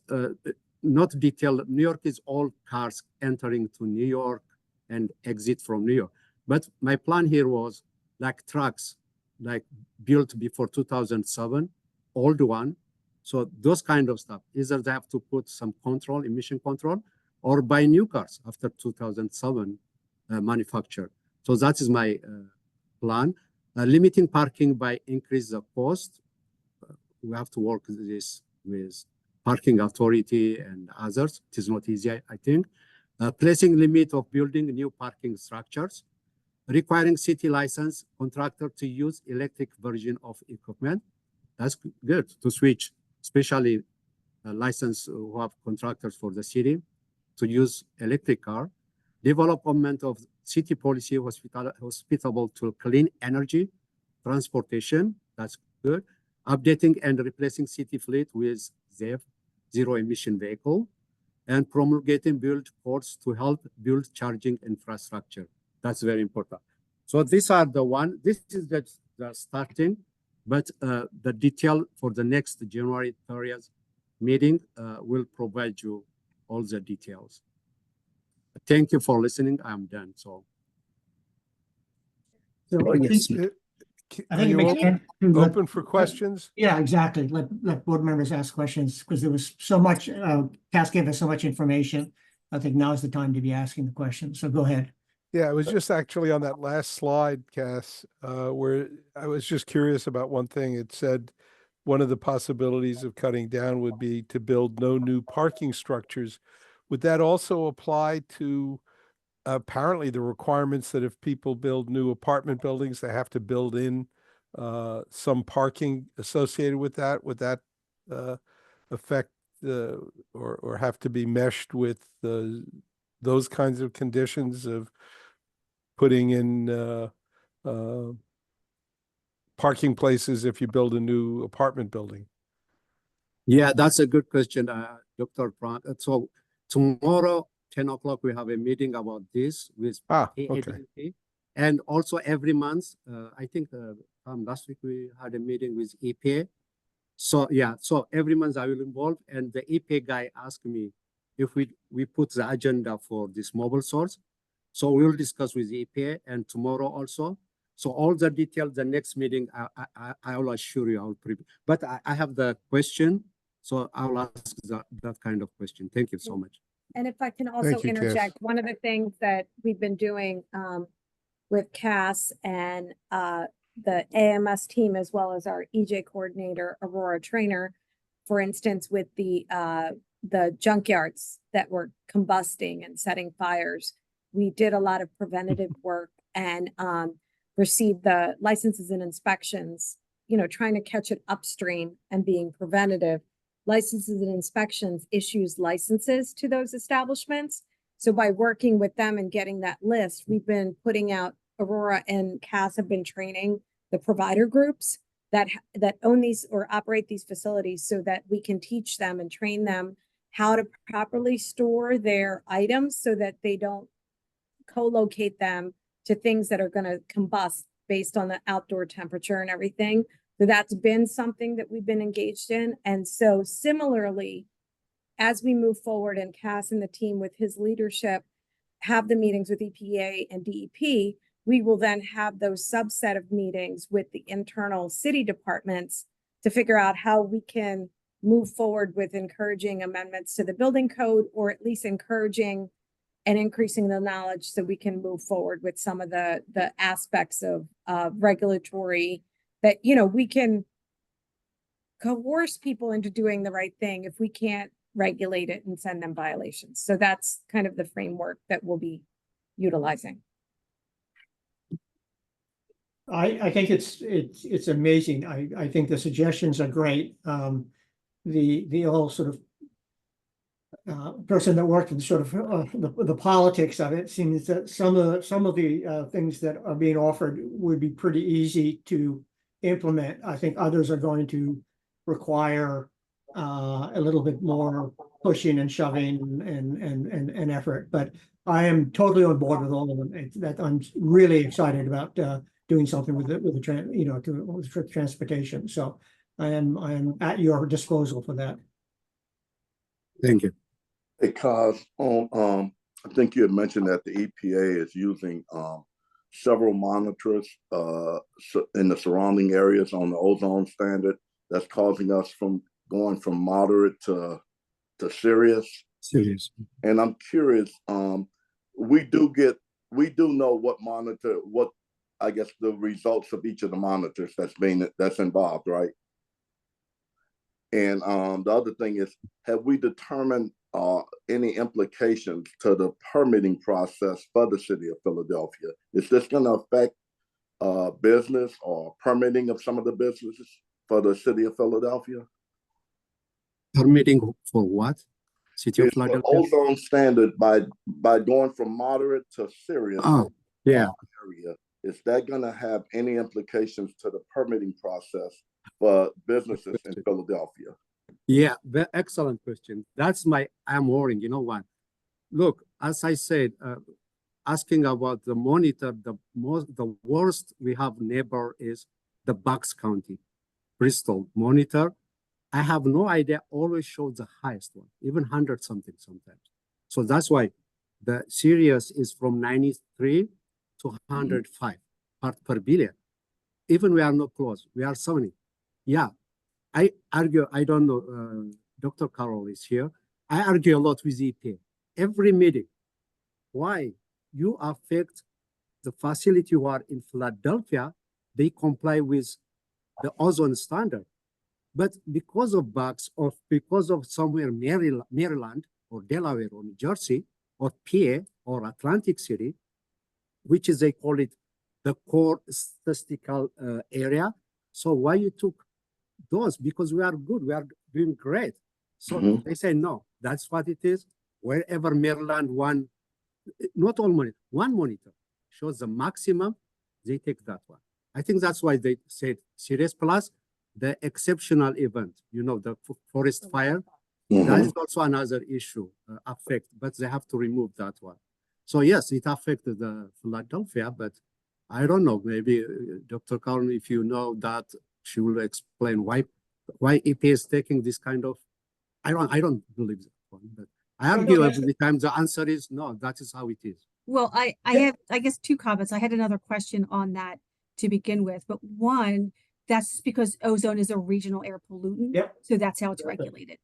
not detailed. New York is all cars entering to New York and exit from New York. But my plan here was like trucks, like built before 2007, old one. So those kind of stuff, either they have to put some control, emission control, or buy new cars after 2007 manufacture. So that is my plan. Limiting parking by increase the cost. We have to work this with parking authority and others. It is not easy, I think. Placing limit of building new parking structures. Requiring city license contractor to use electric version of equipment. That's good to switch, especially license who have contractors for the city to use electric car. Development of city policy hospitable to clean energy, transportation, that's good. Updating and replacing city fleet with ZEV, zero emission vehicle, and promulgating build codes to help build charging infrastructure. That's very important. So these are the one, this is the starting, but the detail for the next January 30th meeting will provide you all the details. Thank you for listening. I'm done. So So I yes. think Are it you makes sense to let- open for questions? Yeah, exactly. Let board members ask questions because there was so much, Cass gave us so much information. I think now is the time to be asking the questions. So go ahead. Yeah, I was just actually on that last slide, Cass, where I was just curious about one thing. It said one of the possibilities of cutting down would be to build no new parking structures. Would that also apply to apparently the requirements that if people build new apartment buildings, they have to build in some parking associated with that? Would that affect or have to be meshed with those kinds of conditions of putting in parking places if you build a new apartment building? Yeah, that's a good question, Dr. Frank. So tomorrow, 10 o'clock, we have a meeting about this with Okay. AADP. And also every month, I think last week we had a meeting with EPA. So yeah, so every month I will involve, and the EPA guy asked me if we put the agenda for this mobile source. So we will discuss with EPA and tomorrow also. So all the details, the next meeting, I will assure you, I will prepare. But I have the question, so I will ask that kind of question. Thank you so much. And if I can also you, Cass. interject, one of the things that we've been doing with Cass and the AMS team, as well as our EJ coordinator, Aurora Trainer, for instance, with the junkyards that were combusting and setting fires, we did a lot of preventative work and received the licenses and inspections, trying to catch it upstream and being preventative. Licenses and inspections issues licenses to those establishments. So by working with them and getting that list, we've been putting out, Aurora and Cass have been training the provider groups that own these or operate these facilities so that we can teach them and train them how to properly store their items so that they don't co-locate them to things that are going to combust based on the outdoor temperature and everything. So that's been something that we've been engaged in. And so similarly, as we move forward and Cass and the team with his leadership have the meetings with EPA and DEP, we will then have those subset of meetings with the internal city departments to figure out how we can move forward with encouraging amendments to the building code, or at least encouraging and increasing the knowledge so we can move forward with some of the aspects of regulatory that, we can coerce people into doing the right thing if we can't regulate it and send them violations. So that's kind of the framework that we'll be utilizing. I think it's amazing. I think the suggestions are great. The whole sort of person that worked in sort of the politics of it seems that some of the things that are being offered would be pretty easy to implement. I think others are going to require a little bit more pushing and shoving and effort. But I am totally on board with all of them. That I'm really excited about doing something with the transportation. So I am at your disposal for that. Thank you. Because on, I think you had mentioned that the EPA is using several monitors in the surrounding areas on the ozone standard that's causing us from going from moderate to serious. Serious. And I'm curious, we do know what I guess the results of each of the monitors that's involved, right? And the other thing is, have we determined any implications to the permitting process for the city of Philadelphia? Is this going to affect business or permitting of some of the businesses for the city of Philadelphia? Permitting for what? City of It's the Philadelphia? ozone standard by going from moderate to serious Yeah. area. Is that going to have any implications to the permitting process for businesses in Philadelphia? Yeah, excellent question. I'm worrying. You know what? Look, as I said, asking about the monitor, the worst we have neighbor is the Bucks County, Bristol monitor. I have no idea, always shows the highest one, even 100 something sometimes. So that's why the Sirius is from 93 to 105 part per billion. Even we are not close, we are 70. Yeah, I argue, I don't know, Dr. Carroll is here. I argue a lot with EPA. Every meeting, why you affect the facility you are in Philadelphia, they comply with the ozone standard. But because of bugs or because of somewhere Maryland or Delaware or New Jersey or PA or Atlantic City, which is they call it the core statistical area. So why you took those? Because we are good, we are doing great. So they say, no, that's what it is. Wherever Maryland not all monitor, one monitor shows the maximum, they take that one. I think that's why they said Sirius Plus, the exceptional event, the forest fire, that is also another issue affect, but they have to remove that one. So yes, it affected the Philadelphia, but I don't know, maybe Dr. Carl, if you know that, she will explain why EPA is taking this kind of, I don't believe that one, but I argue every time the answer is no, that is how it is. Well, I have, I guess, two comments. I had another question on that to begin with, but one, that's because ozone is a regional air pollutant. Yep. So that's how it's regulated,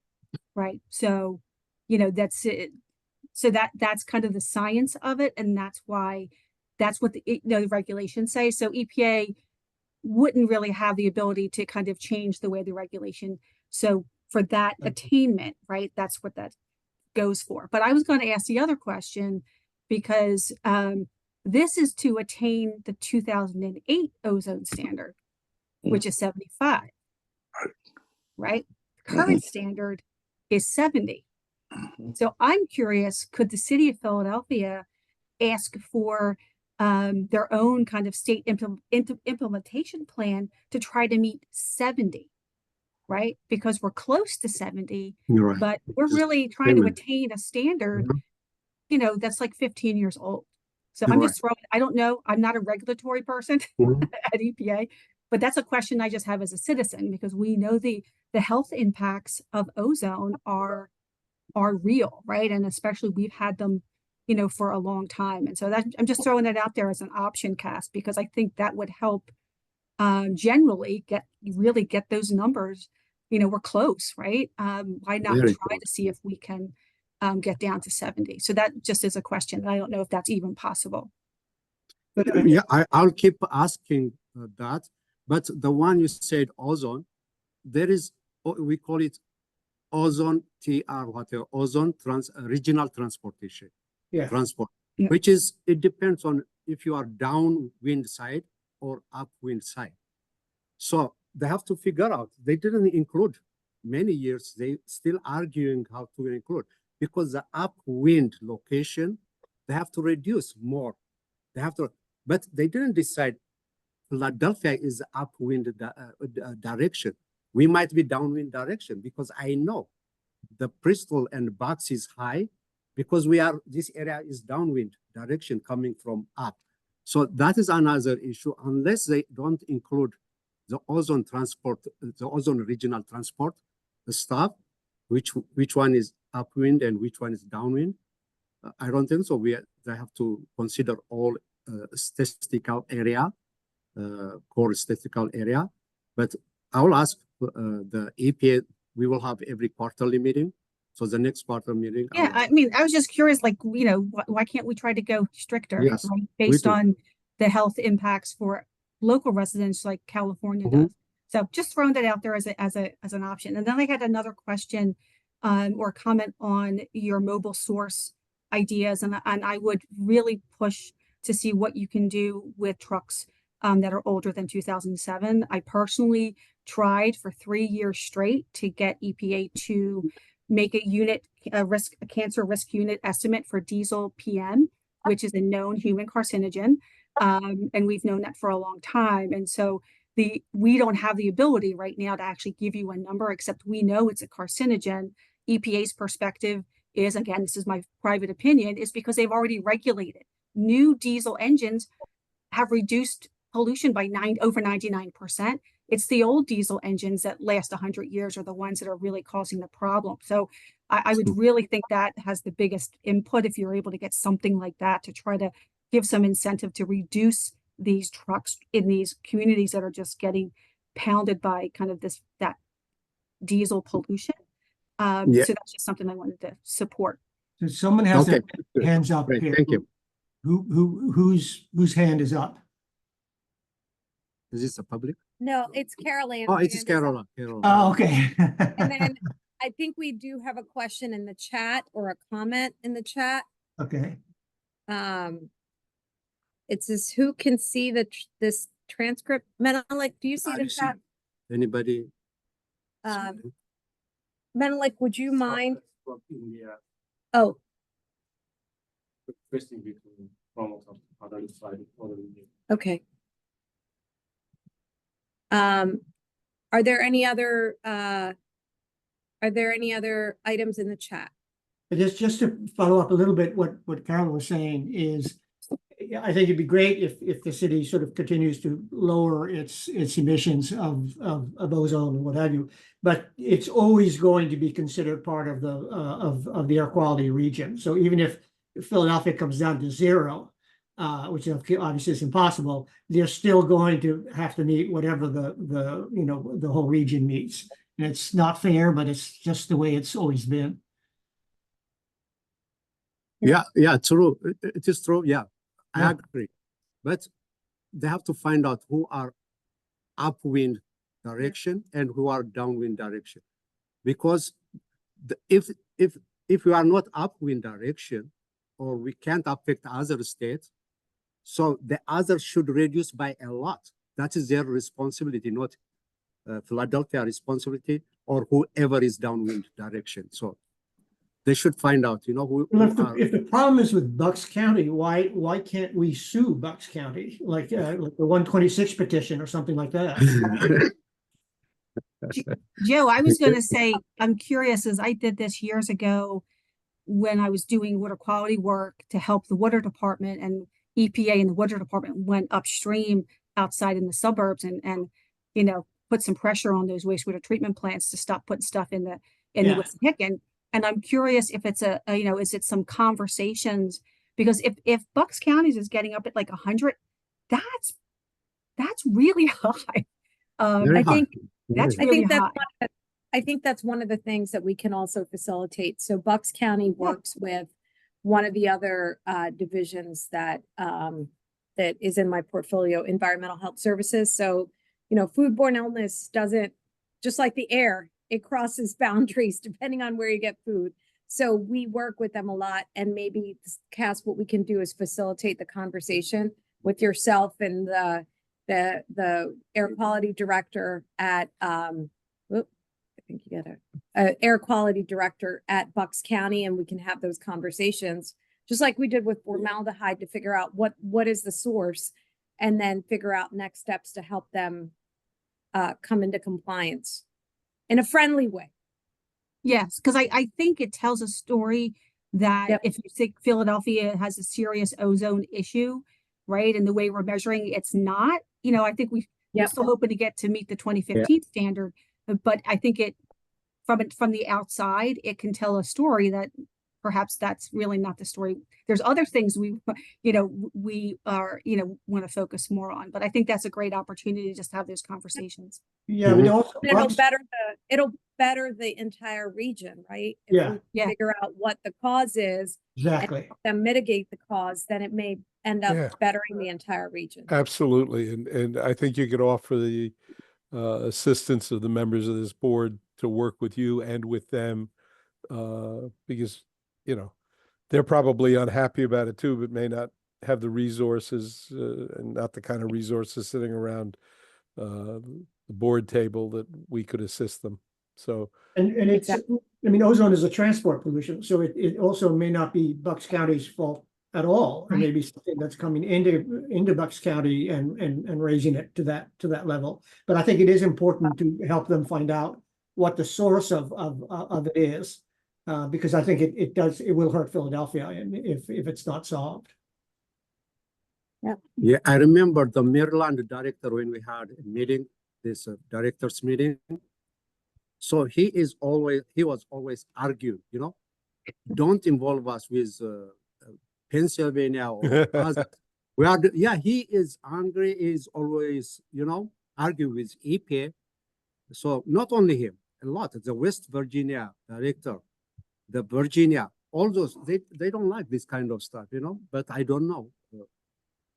right? So, that's it. So that's kind of the science of it. And that's why, that's what the regulations say. So EPA wouldn't really have the ability to kind of change the way the regulation. So for that attainment, right, that's what that goes for. But I was going to ask the other question because this is to attain the 2008 ozone standard, which is 75, right? The current standard is 70. So I'm curious, could the city of Philadelphia ask for their own kind of state implementation plan to try to meet 70, right? Because we're close to 70, right, but we're really trying to attain a standard, that's like 15 years old. So I'm just throwing, I don't know, I'm not a regulatory person at EPA, but that's a question I just have as a citizen, because we know the health impacts of ozone are real, right? And especially we've had them, for a long time. And so I'm just throwing that out there as an option, Cass, because I think that would help generally really get those numbers. We're close, right? Why not try to see if we can get down to 70? So that just is a question. I don't know if that's even possible. Yeah, I'll keep asking that. But the one you said, ozone, there is, we call it ozone ozone regional transportation. Yeah. Transport. Yeah. which is, it depends on if you are downwind side or upwind side. So they have to figure out, they didn't include many years, they still arguing how to include, because the upwind location, they have to reduce more. They have to, but they didn't decide Philadelphia is upwind direction. We might be downwind direction, because I know the Bristol and Bucks is high, because this area is downwind direction coming from up. So that is another issue, unless they don't include the ozone transport, the ozone regional transport, the stuff, which one is upwind and which one is downwind. I don't think so. They have to consider all statistical area, core statistical area. But I will ask the EPA. We will have every quarterly meeting. So the next quarter meeting. Yeah, I mean, I was just curious, like, you know, why can't we try to go stricter, Yes, right, we based do. on the health impacts for local residents like California does? So just throwing that out there as an option. And then I had another question or comment on your mobile source ideas, and I would really push to see what you can do with trucks that are older than 2007. I personally tried for 3 years straight to get EPA to make a cancer risk unit estimate for diesel PM, which is a known human carcinogen. And we've known that for a long time. And so we don't have the ability right now to actually give you a number, except we know it's a carcinogen. EPA's perspective is, again, this is my private opinion, is because they've already regulated. New diesel engines have reduced pollution by over 99%. It's the old diesel engines that last 100 years are the ones that are really causing the problem. So I would really think that has the biggest input if you're able to get something like that to try to give some incentive to reduce these trucks in these communities that are just getting pounded by kind of that diesel pollution. Yeah. So that's just something I wanted to support. So someone has Okay. their hands up Great, here. thank you. Whose hand is up? Is this a public? No, it's Carol Ann. Oh, it is Carola. Oh, okay. And then I think we do have a question in the chat or a comment in the chat. Okay. It says, who can see this transcript? Menelik, do you see the chat? Anybody? Menelik, would you mind? From India, Oh, twisting between normal other side, other India. okay. Are there any other items in the chat? Just to follow up a little bit, what Carol was saying is, I think it'd be great if the city sort of continues to lower its emissions of ozone and what have you, but it's always going to be considered part of the air quality region. So even if Philadelphia comes down to zero, which obviously is impossible, they're still going to have to meet whatever the whole region meets. And it's not fair, but it's just the way it's always been. Yeah, true. It is true. Yeah, Yeah. I agree. But they have to find out who are upwind direction and who are downwind direction. Because if we are not upwind direction, or we can't affect other states, so the others should reduce by a lot. That is their responsibility, not Philadelphia responsibility or whoever is downwind direction. So they should find out, who If the problem is with Bucks County, why can't we sue Bucks County like the 126 petition or something like that? Joe, I was going to say, I'm curious, as I did this years ago when I was doing water quality work to help the water department, and EPA and the water department went upstream outside in the suburbs and put some pressure on those wastewater treatment plants to stop putting stuff in the Wissahickon. And I'm curious if it's is it some conversations, because if Bucks County is getting up at like 100, that's really high. Very I high. think that's really high. I think that's one of the things that we can also facilitate. So Bucks County works with one of the other divisions that is in my portfolio, environmental health services. So, foodborne illness doesn't, just like the air, it crosses boundaries depending on where you get food. So we work with them a lot, and maybe Cass, what we can do is facilitate the conversation with yourself and the air quality director at, whoop, I think you got a air quality director at Bucks County, and we can have those conversations, just like we did with formaldehyde, to figure out what is the source, and then figure out next steps to help them come into compliance in a friendly way. Yes, because I think it tells a story that Yep. if you think Philadelphia has a serious ozone issue, right, and the way we're measuring it's not, I think we're Yep. still hoping to get to meet the 2015 standard, but I think it from the outside, it can tell a story that perhaps that's really not the story. There's other things we are, want to focus more on, but I think that's a great opportunity to just have those conversations. Yeah, but also, It'll better the entire region, right? If Yeah. we Yeah. figure out what the cause is exactly. and then mitigate the cause, then it may end up Yeah. bettering the entire region. Absolutely. And I think you could offer the assistance of the members of this board to work with you and with them, because, they're probably unhappy about it too, but may not have the resources and not the kind of resources sitting around the board table that we could assist them. So, And it's, Exactly. I mean, ozone is a transport pollution, so it also may not be Bucks County's fault at all. It may be something that's coming into Bucks County and raising it to that level. But I think it is important to help them find out what the source of it is. Because I think it will hurt Philadelphia if it's not solved. Yeah, I remember the Maryland director when we had a meeting, this directors meeting. So he was always arguing, don't involve us with Pennsylvania or others. He is angry, is always, argue with EPA. So not only him, a lot, the West Virginia director, the Virginia, all those, they don't like this kind of stuff, but I don't know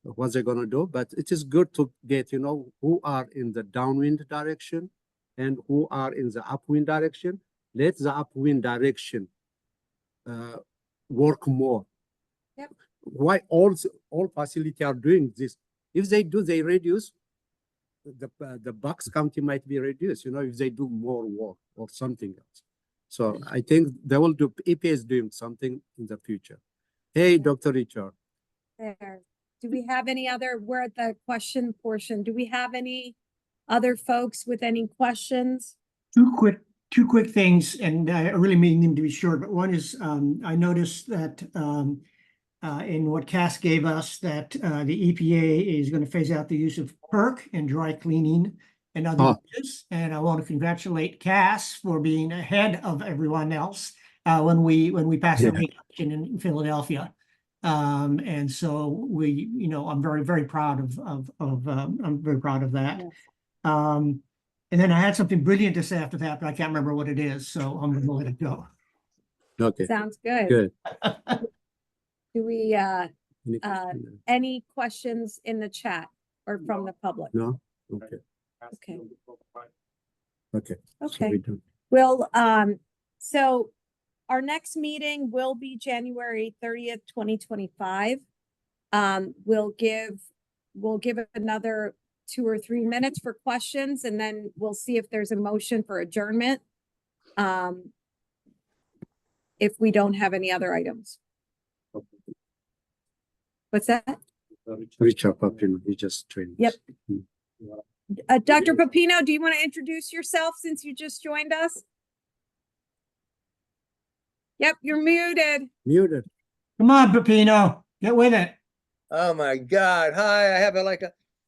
what they're going to do. But it is good to get, who are in the downwind direction and who are in the upwind direction. Let the upwind direction work more. Yep. Why all facilities are doing this? If they do, they reduce, the Bucks County might be reduced, if they do more work or something else. So I think they will do, EPA is doing something in the future. Hey, Dr. Richard. There. Do we have any other, we're at the question portion. Do we have any other folks with any questions? Two quick things, and I really mean them to be short, but one is, I noticed that in what Cass gave us, that the EPA is going to phase out the use of PERC in dry cleaning and other uses. And I want to congratulate Cass for being ahead of everyone else when we passed the rate action in Philadelphia. And so I'm very, very proud I'm very proud of that. Yes. And then I had something brilliant to say after that, but I can't remember what it is, so I'm gonna let it go. Okay. Sounds good. Good. Do we any questions in the chat or from the public? No? Okay. Okay. Okay. Okay. So Well, so our next meeting will be January 30th, 2025. We'll give another 2 or 3 minutes for questions, and then we'll see if there's a motion for adjournment. If we don't have any other items. What's that? Richard Papino, he just trained. Yep. Dr. Papino, do you want to introduce yourself since you just joined us? Yep, you're muted. Muted. Come on, Peppino, get with it. Oh my God. Hi, I have a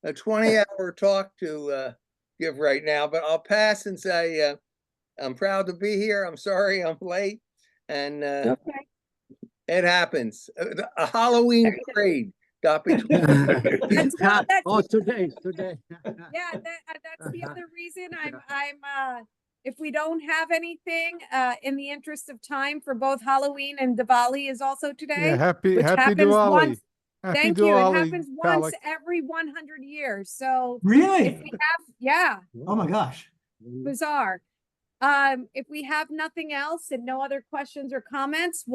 20-hour talk to give right now, but I'll pass and say I'm proud to be here. I'm sorry I'm late. And Okay. it happens. A Halloween parade got between. Today. Yeah, that's the other reason I'm if we don't have anything, in the interest of time, for both Halloween and Diwali is also today. yeah, happy happens Diwali. once. Happy Thank you. Diwali, It happens once Alec. every 100 years. So Really? if we have, yeah, Oh my gosh. bizarre. If we have nothing else and no other questions or comments,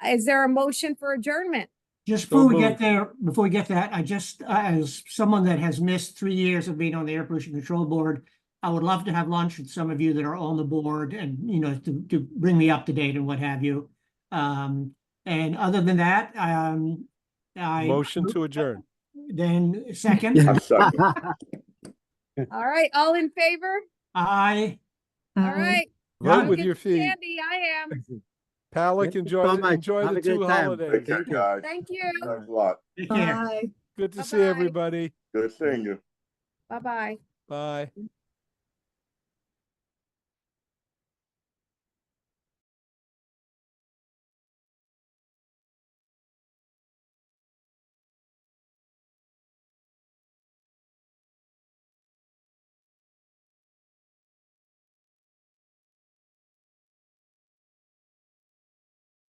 is there a motion for adjournment? Just So before we get moved. there, before we get to that, I just, as someone that has missed 3 years of being on the Air Pollution Control Board, I would love to have lunch with some of you that are on the board and, you know, to bring me up to date and what have you. And other than that, Motion to adjourn. then second, I second. All right, all in favor? I, All right. Vote Go with get your some feet. Candy, I am. Palik, Thank you so much. enjoy Have the a good 2 time. holidays. Take care, Thank you. guys. Thank you. Thanks a lot. take care. Bye. Good to see Bye-bye. everybody. Good seeing you. Bye-bye. Bye.